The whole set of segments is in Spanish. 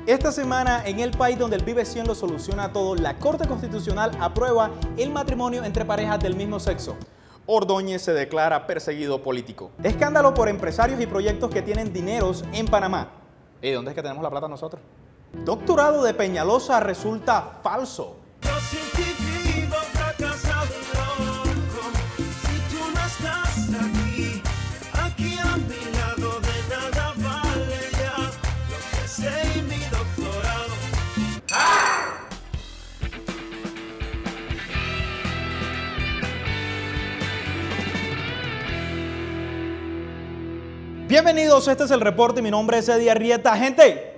Esta semana, en el país donde el Vive 100 lo soluciona todo, la Corte Constitucional aprueba el matrimonio entre parejas del mismo sexo. Ordóñez se declara perseguido político. Escándalo por empresarios y proyectos que tienen dineros en Panamá. ¿Y dónde es que tenemos la plata nosotros? Doctorado de Peñalosa resulta falso. Bienvenidos, este es el reporte, mi nombre es Eddie Arrieta. Gente,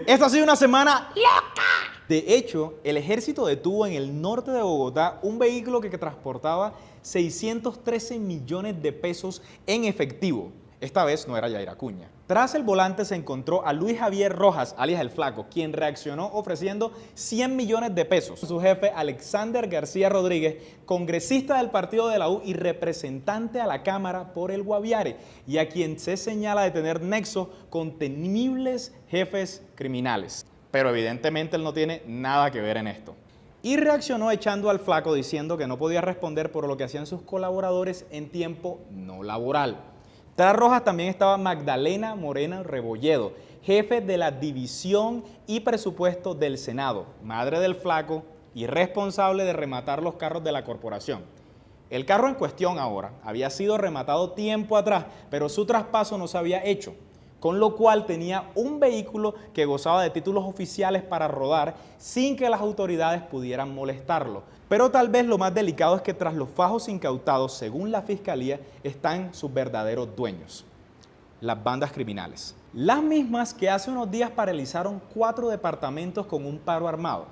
esta ha sido una semana loca. De hecho, el ejército detuvo en el norte de Bogotá un vehículo que transportaba 613 millones de pesos en efectivo. Esta vez no era Yair Acuña. Tras el volante se encontró a Luis Javier Rojas, alias El Flaco, quien reaccionó ofreciendo 100 millones de pesos. Su jefe, Alexander García Rodríguez, congresista del partido de la U y representante a la Cámara por el Guaviare, y a quien se señala de tener nexo con temibles jefes criminales. Pero evidentemente él no tiene nada que ver en esto. Y reaccionó echando al Flaco diciendo que no podía responder por lo que hacían sus colaboradores en tiempo no laboral. Tras Rojas también estaba Magdalena Morena Rebolledo, jefe de la División y Presupuesto del Senado, madre del Flaco y responsable de rematar los carros de la corporación. El carro en cuestión ahora había sido rematado tiempo atrás, pero su traspaso no se había hecho, con lo cual tenía un vehículo que gozaba de títulos oficiales para rodar sin que las autoridades pudieran molestarlo. Pero tal vez lo más delicado es que tras los fajos incautados, según la Fiscalía, están sus verdaderos dueños, las bandas criminales. Las mismas que hace unos días paralizaron 4 departamentos con un paro armado.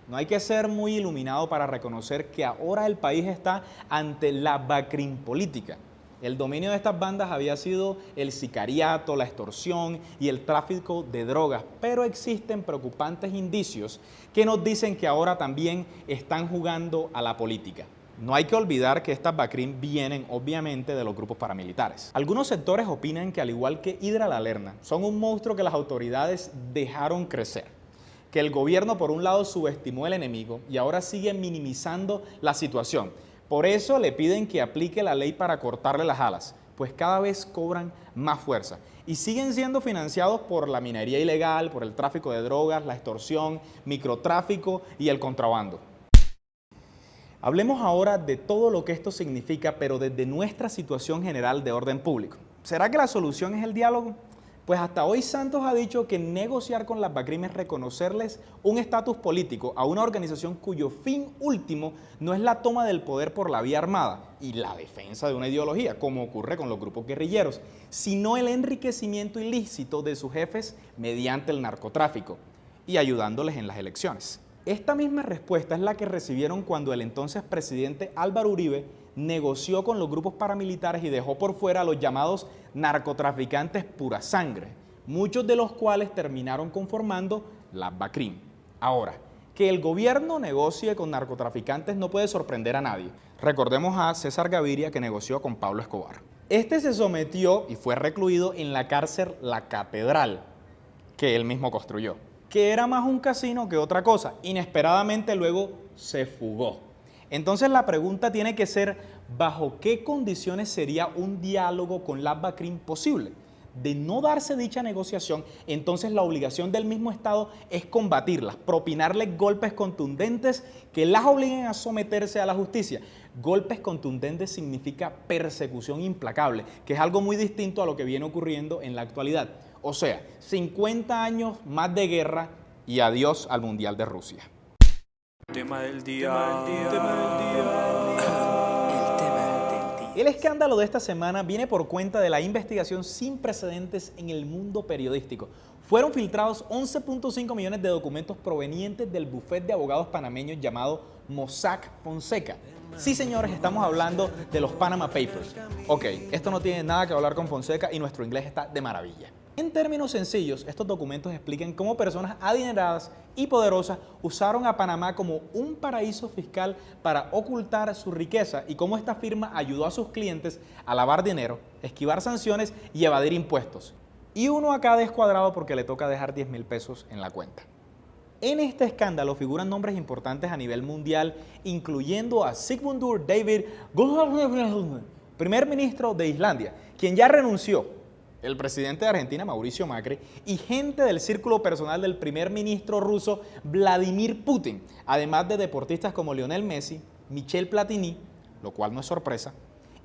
No hay que ser muy iluminado para reconocer que ahora el país está ante la BACRIM política. El dominio de estas bandas había sido el sicariato, la extorsión y el tráfico de drogas, pero existen preocupantes indicios que nos dicen que ahora también están jugando a la política. No hay que olvidar que estas BACRIM vienen obviamente de los grupos paramilitares. Algunos sectores opinan que al igual que Hidra la Lerna, son un monstruo que las autoridades dejaron crecer. Que el gobierno por un lado subestimó el enemigo y ahora sigue minimizando la situación. Por eso le piden que aplique la ley para cortarle las alas, pues cada vez cobran más fuerza y siguen siendo financiados por la minería ilegal, por el tráfico de drogas, la extorsión, microtráfico y el contrabando. Hablemos ahora de todo lo que esto significa, pero desde nuestra situación general de orden público. ¿Será que la solución es el diálogo? Pues hasta hoy Santos ha dicho que negociar con las BACRIM es reconocerles un estatus político a una organización cuyo fin último no es la toma del poder por la vía armada y la defensa de una ideología, como ocurre con los grupos guerrilleros, sino el enriquecimiento ilícito de sus jefes mediante el narcotráfico y ayudándoles en las elecciones. Esta misma respuesta es la que recibieron cuando el entonces presidente Álvaro Uribe negoció con los grupos paramilitares y dejó por fuera a los llamados narcotraficantes pura sangre, muchos de los cuales terminaron conformando las BACRIM. Ahora, que el gobierno negocie con narcotraficantes no puede sorprender a nadie. Recordemos a César Gaviria, que negoció con Pablo Escobar. Este se sometió y fue recluido en la cárcel La Catedral, que él mismo construyó, que era más un casino que otra cosa. Inesperadamente luego se fugó. Entonces la pregunta tiene que ser, ¿bajo qué condiciones sería un diálogo con las BACRIM posible? De no darse dicha negociación, entonces la obligación del mismo Estado es combatirlas, propinarles golpes contundentes que las obliguen a someterse a la justicia. Golpes contundentes significa persecución implacable, que es algo muy distinto a lo que viene ocurriendo en la actualidad. O sea, 50 años más de guerra y adiós al Mundial de Rusia. Tema del día. El escándalo de esta semana viene por cuenta de la investigación sin precedentes en el mundo periodístico. Fueron filtrados 11.5 millones de documentos provenientes del bufete de abogados panameños llamado Mossack Fonseca. Sí, señores, estamos hablando de los Panama Papers. Ok, esto no tiene nada que hablar con Fonseca y nuestro inglés está de maravilla. En términos sencillos, estos documentos explican cómo personas adineradas y poderosas usaron a Panamá como un paraíso fiscal para ocultar su riqueza y cómo esta firma ayudó a sus clientes a lavar dinero, esquivar sanciones y evadir impuestos. y uno acá descuadrado porque le toca dejar 10.000 pesos en la cuenta. En este escándalo figuran nombres importantes a nivel mundial, incluyendo a Sigmundur David Guðmundsson, primer ministro de Islandia, quien ya renunció, el presidente de Argentina, Mauricio Macri, y gente del círculo personal del primer ministro ruso, Vladimir Putin, además de deportistas como Lionel Messi, Michel Platini, lo cual no es sorpresa,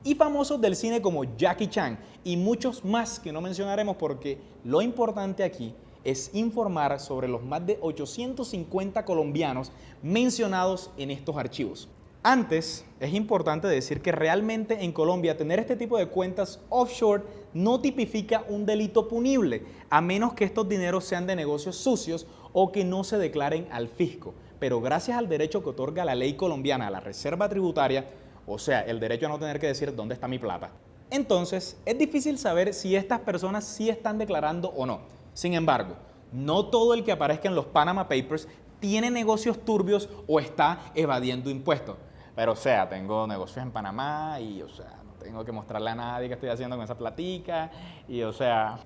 y famosos del cine como Jackie Chan y muchos más que no mencionaremos porque lo importante aquí es informar sobre los más de 850 colombianos mencionados en estos archivos. Antes, es importante decir que realmente en Colombia tener este tipo de cuentas offshore no tipifica un delito punible, a menos que estos dineros sean de negocios sucios o que no se declaren al fisco. Pero gracias al derecho que otorga la ley colombiana a la reserva tributaria, o sea, el derecho a no tener que decir dónde está mi plata, entonces es difícil saber si estas personas sí están declarando o no. Sin embargo, no todo el que aparezca en los Panama Papers tiene negocios turbios o está evadiendo impuestos. Pero, o sea, tengo negocios en Panamá y, o sea, no tengo que mostrarle a nadie qué estoy haciendo con esa platica y, o sea...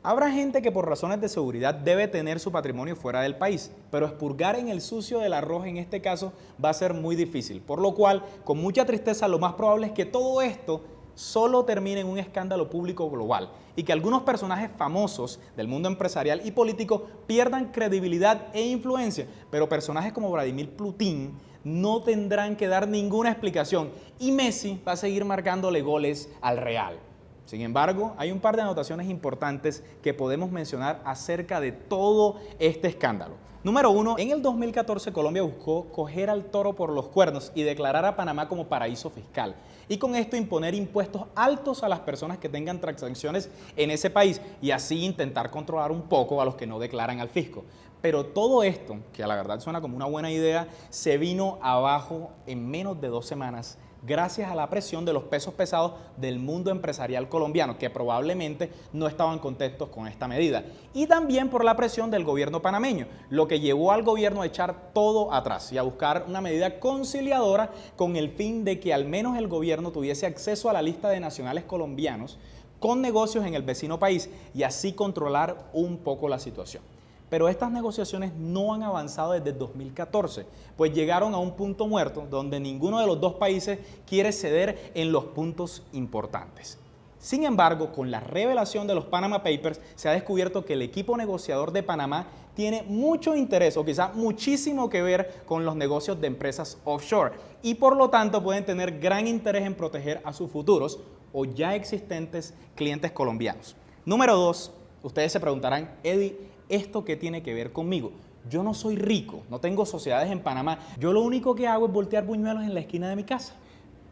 Habrá gente que por razones de seguridad debe tener su patrimonio fuera del país, pero expurgar en el sucio del arroz en este caso va a ser muy difícil, por lo cual, con mucha tristeza, lo más probable es que todo esto solo termine en un escándalo público global y que algunos personajes famosos del mundo empresarial y político pierdan credibilidad e influencia, pero personajes como Vladimir Putin no tendrán que dar ninguna explicación y Messi va a seguir marcándole goles al Real. Sin embargo, hay un par de anotaciones importantes que podemos mencionar acerca de todo este escándalo. Número 1, en el 2014 Colombia buscó coger al toro por los cuernos y declarar a Panamá como paraíso fiscal. Y con esto imponer impuestos altos a las personas que tengan transacciones en ese país y así intentar controlar un poco a los que no declaran al fisco. Pero todo esto, que a la verdad suena como una buena idea, se vino abajo en menos de 2 semanas gracias a la presión de los pesos pesados del mundo empresarial colombiano, que probablemente no estaban contentos con esta medida, y también por la presión del gobierno panameño, lo que llevó al gobierno a echar todo atrás y a buscar una medida conciliadora con el fin de que al menos el gobierno tuviese acceso a la lista de nacionales colombianos con negocios en el vecino país y así controlar un poco la situación. Pero estas negociaciones no han avanzado desde 2014, pues llegaron a un punto muerto donde ninguno de los dos países quiere ceder en los puntos importantes. Sin embargo, con la revelación de los Panama Papers, se ha descubierto que el equipo negociador de Panamá tiene mucho interés o quizá muchísimo que ver con los negocios de empresas offshore y por lo tanto pueden tener gran interés en proteger a sus futuros o ya existentes clientes colombianos. Número 2, ustedes se preguntarán, Eddie, ¿esto qué tiene que ver conmigo? Yo no soy rico, no tengo sociedades en Panamá. Yo lo único que hago es voltear buñuelos en la esquina de mi casa.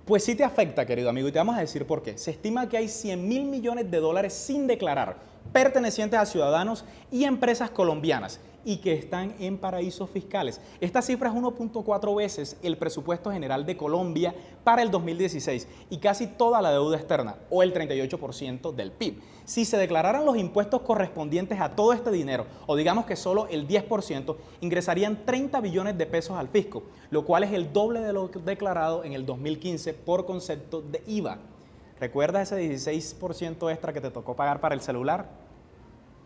Pues sí te afecta, querido amigo, y te vamos a decir por qué. Se estima que hay 100.000 millones de dólares sin declarar, pertenecientes a ciudadanos y empresas colombianas y que están en paraísos fiscales. Esta cifra es 1.4 veces el presupuesto general de Colombia para el 2016 y casi toda la deuda externa, o el 38% del PIB. Si se declararan los impuestos correspondientes a todo este dinero, o digamos que solo el 10%, ingresarían 30 billones de pesos al fisco, lo cual es el doble de lo declarado en el 2015 por concepto de IVA. ¿Recuerdas ese 16% extra que te tocó pagar para el celular?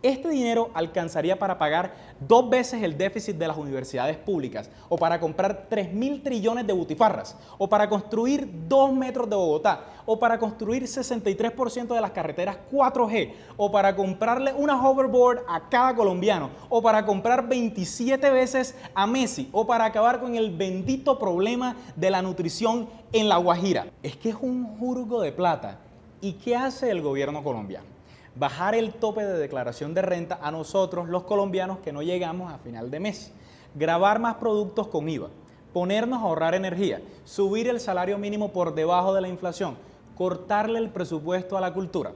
Este dinero alcanzaría para pagar 2 veces el déficit de las universidades públicas, o para comprar 3.000 trillones de butifarras, o para construir 2 metros de Bogotá, o para construir 63% de las carreteras 4G, o para comprarle una hoverboard a cada colombiano, o para comprar 27 veces a Messi, o para acabar con el bendito problema de la nutrición en La Guajira. Es que es un jurgo de plata. ¿Y qué hace el gobierno colombiano? Bajar el tope de declaración de renta a nosotros, los colombianos, que no llegamos a final de mes. Gravar más productos con IVA. Ponernos a ahorrar energía. Subir el salario mínimo por debajo de la inflación. Cortarle el presupuesto a la cultura.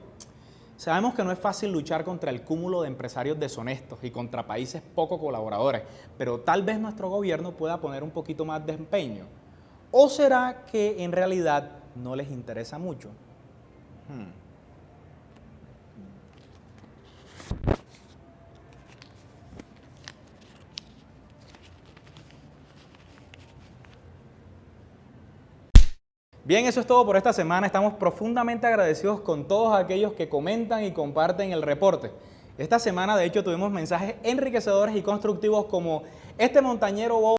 Sabemos que no es fácil luchar contra el cúmulo de empresarios deshonestos y contra países poco colaboradores, pero tal vez nuestro gobierno pueda poner un poquito más de empeño. ¿O será que en realidad no les interesa mucho? Bien, eso es todo por esta semana. Estamos profundamente agradecidos con todos aquellos que comentan y comparten el reporte. Esta semana, de hecho, tuvimos mensajes enriquecedores y constructivos como este montañero bobo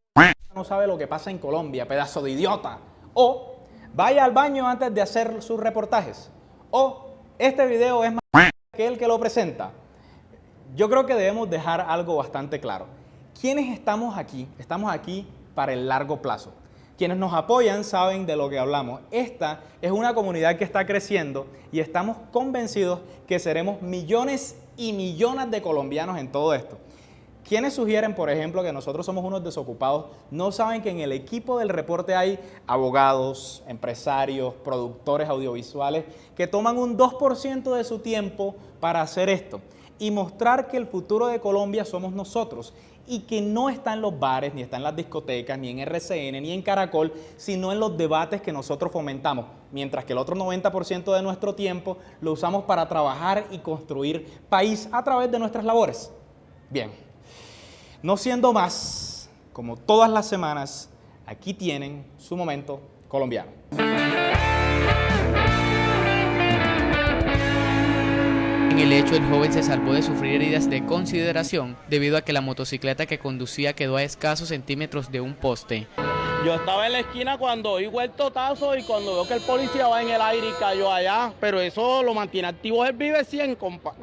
no sabe lo que pasa en Colombia, pedazo de idiota. O vaya al baño antes de hacer sus reportajes. O este video es más que el que lo presenta. Yo creo que debemos dejar algo bastante claro. ¿Quiénes estamos aquí? Estamos aquí para el largo plazo. Quienes nos apoyan saben de lo que hablamos. Esta es una comunidad que está creciendo y estamos convencidos que seremos millones y millones de colombianos en todo esto. Quienes sugieren, por ejemplo, que nosotros somos unos desocupados, no saben que en el equipo del reporte hay abogados, empresarios, productores audiovisuales que toman un 2% de su tiempo para hacer esto y mostrar que el futuro de Colombia somos nosotros y que no está en los bares, ni está en las discotecas, ni en RCN, ni en Caracol, sino en los debates que nosotros fomentamos, mientras que el otro 90% de nuestro tiempo lo usamos para trabajar y construir país a través de nuestras labores. Bien, no siendo más, como todas las semanas, aquí tienen su momento colombiano. En el hecho, el joven se salvó de sufrir heridas de consideración debido a que la motocicleta que conducía quedó a escasos centímetros de un poste. Yo estaba en la esquina cuando oigo el totazo y cuando veo que el policía va en el aire y cayó allá, pero eso lo mantiene activo, él vive 100, compa.